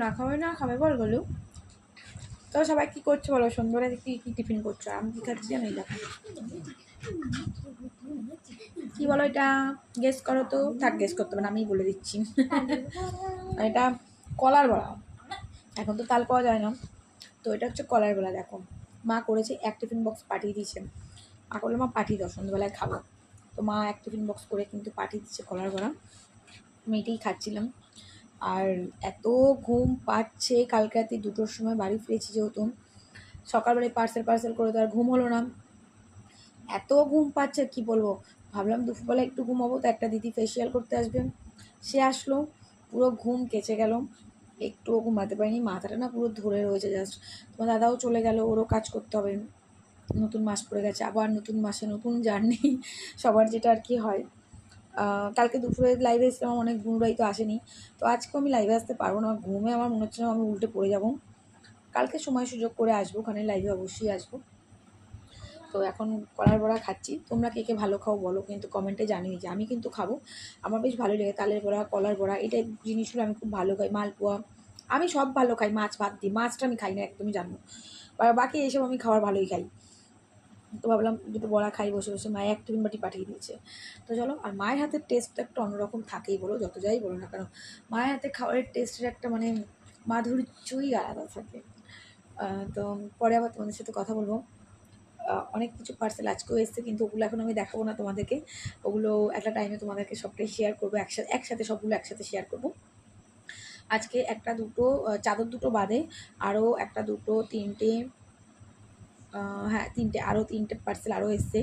না খাবে না খাবে বল গেলো। তো সবাই কী করছো বলো, সন্ধ্যাবেলা কী কী টিফিন করছো? আমি কী খাচ্ছি জানো? এই দেখো কী বলো এটা, গেস করো তো। থাক, গেস করতে হবে না, আমিই বলে দিচ্ছি। এটা কলার বড়া। এখন তো তাল পাওয়া যায় না, তো এটা হচ্ছে কলার বড়া। দেখো মা করেছে, এক টিফিন বক্স পাঠিয়ে দিয়েছে। মা করলে মা পাঠিয়ে দাও, সন্ধ্যাবেলায় খাবো। তো মা এক টিফিন বক্স করে কিন্তু পাঠিয়ে দিচ্ছে কলার বড়া। আমি এটাই খাচ্ছিলাম। আর এত ঘুম পাচ্ছে, কালকে রাতে 2টোর সময় বাড়ি ফিরেছি, যেহেতু সকালবেলায় পার্সেল করে তো আর ঘুম হলো না। এত ঘুম পাচ্ছে কি বলবো। ভাবলাম দুপুরবেলা একটু ঘুমাবো, তো একটা দিদি ফেসিয়াল করতে আসবে, সে আসলো, পুরো ঘুম কেচে গেল, একটুও ঘুমাতে পারিনি। মাথাটা না পুরো ধরে রয়েছে জাস্ট। তোমার দাদাও চলে গেল, ওরও কাজ করতে হবে, নতুন মাস পড়ে গেছে, আবার নতুন মাসে নতুন জার্নি, সবার যেটা আর কি হয়। কালকে দুপুরে লাইভে এসেছিলাম, অনেক বন্ধুরাই তো আসেনি, তো আজকেও আমি লাইভে আসতে পারবো না। ঘুমে আমার মনে হচ্ছে না আমি উল্টে পড়ে যাবো। কালকে সময় সুযোগ করে আসবো, ওখানে লাইভে অবশ্যই আসবো। তো এখন কলার বড়া খাচ্ছি। তোমরা কে কে ভালো খাও বলো কিন্তু কমেন্টে জানিয়ে, যে আমি কিন্তু খাবো, আমার বেশ ভালোই লাগে। তালের বড়া, কলার বড়া, এই টাইপ জিনিসগুলো আমি খুব ভালো খাই। মালপোয়া আমি সব ভালো খাই, মাছ ভাত দিই। মাছটা আমি খাই না একদমই, জানো। বাকি এইসব আমি খাবার ভালোই খাই। তো ভাবলাম দুটো বড়া খাই বসে বসে। মায়ে এক টিফিন বাটি পাঠিয়ে দিয়েছে, তো চলো। আর মায়ের হাতের টেস্ট তো একটা অন্যরকম থাকেই, বলো যত যাই বলো না কেন। মায়ের হাতে খাবারের টেস্টের একটা মানে মাধুর্যই আলাদা থাকে। তো পরে আবার তোমাদের সাথে কথা বলবো। অনেক কিছু পার্সেল আজকেও এসছে, কিন্তু ওগুলো এখন আমি দেখাবো না তোমাদেরকে। ওগুলো একটা টাইমে তোমাদেরকে সবটাই শেয়ার করবো, একসাথে সবগুলো একসাথে শেয়ার করবো। আজকে একটা দুটো চাদর দুটো বাদে আরও একটা দুটো তিনটে, হ্যাঁ তিনটে, আরও তিনটে পার্সেল আরও এসছে,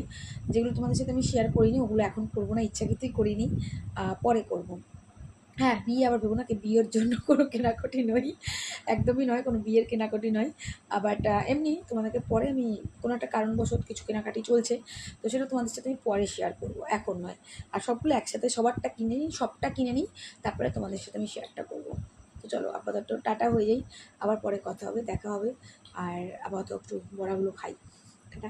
যেগুলো তোমাদের সাথে আমি শেয়ার করিনি। ওগুলো এখন করবো না, ইচ্ছাকৃতই করিনি, পরে করব। হ্যাঁ, বিয়ে আবার ভেবো না কি বিয়ের জন্য কোনো কেনাকাটি নয়, একদমই নয়, কোনো বিয়ের কেনাকাটি নয়। বাট এমনি তোমাদেরকে পরে আমি কোনো একটা কারণবশত কিছু কেনাকাটি চলছে, তো সেটা তোমাদের সাথে আমি পরে শেয়ার করবো, এখন নয়। আর সবগুলো একসাথে সবারটা কিনে নিই, সবটা কিনে নিই, তারপরে তোমাদের সাথে আমি শেয়ারটা করবো। তো চলো আপাতত টাটা হয়ে যাই, আবার পরে কথা হবে, দেখা হবে। আর আপাতত একটু বড়াগুলো খাই। টাটা।